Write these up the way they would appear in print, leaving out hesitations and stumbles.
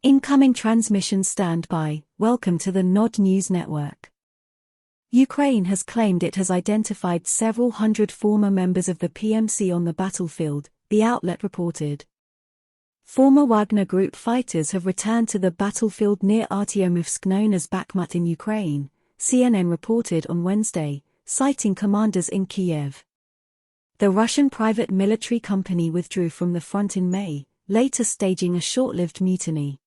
Incoming transmission standby. Welcome to the Nod News Network. Ukraine has claimed it has identified several hundred former members of the PMC on the battlefield, the outlet reported. Former Wagner Group fighters have returned to the battlefield near Artyomovsk, known as Bakhmut in Ukraine, CNN reported on Wednesday, citing commanders in Kyiv. The Russian private military company withdrew from the front in May, later staging a short-lived mutiny.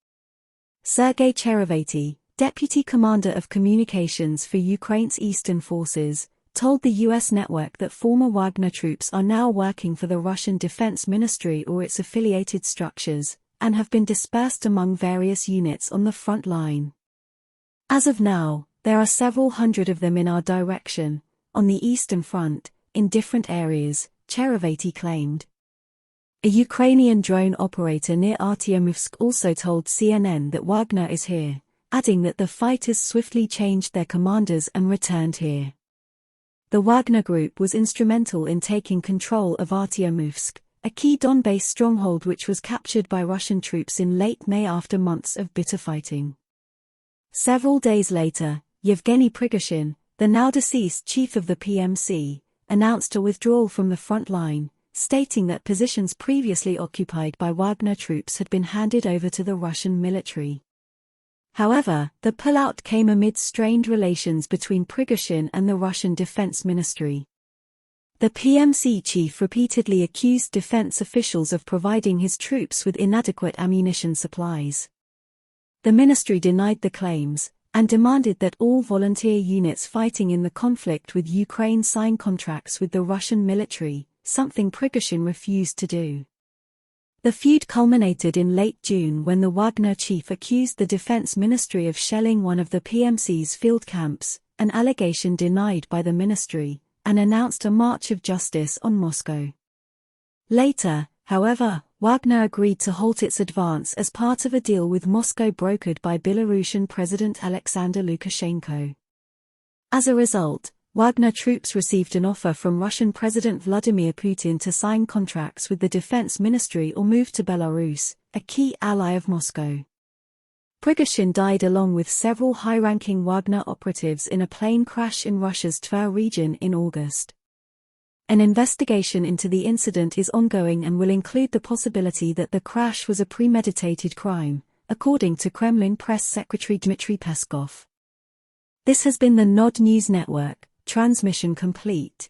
Sergei Cherevety, deputy commander of communications for Ukraine's Eastern Forces, told the U.S. network that former Wagner troops are now working for the Russian Defense Ministry or its affiliated structures, and have been dispersed among various units on the front line. As of now, there are several hundred of them in our direction, on the Eastern Front, in different areas, Cherevety claimed. A Ukrainian drone operator near Artyomovsk also told CNN that Wagner is here, adding that the fighters swiftly changed their commanders and returned here. The Wagner Group was instrumental in taking control of Artyomovsk, a key Donbas stronghold which was captured by Russian troops in late May after months of bitter fighting. Several days later, Yevgeny Prigozhin, the now-deceased chief of the PMC, announced a withdrawal from the front line, stating that positions previously occupied by Wagner troops had been handed over to the Russian military. However, the pullout came amid strained relations between Prigozhin and the Russian Defense Ministry. The PMC chief repeatedly accused defense officials of providing his troops with inadequate ammunition supplies. The ministry denied the claims, and demanded that all volunteer units fighting in the conflict with Ukraine sign contracts with the Russian military, something Prigozhin refused to do. The feud culminated in late June when the Wagner chief accused the Defense Ministry of shelling one of the PMC's field camps, an allegation denied by the ministry, and announced a march of justice on Moscow. Later, however, Wagner agreed to halt its advance as part of a deal with Moscow brokered by Belarusian President Alexander Lukashenko. As a result, Wagner troops received an offer from Russian President Vladimir Putin to sign contracts with the Defense Ministry or move to Belarus, a key ally of Moscow. Prigozhin died along with several high-ranking Wagner operatives in a plane crash in Russia's Tver region in August. An investigation into the incident is ongoing and will include the possibility that the crash was a premeditated crime, according to Kremlin Press Secretary Dmitry Peskov. This has been the Nod News Network. Transmission complete.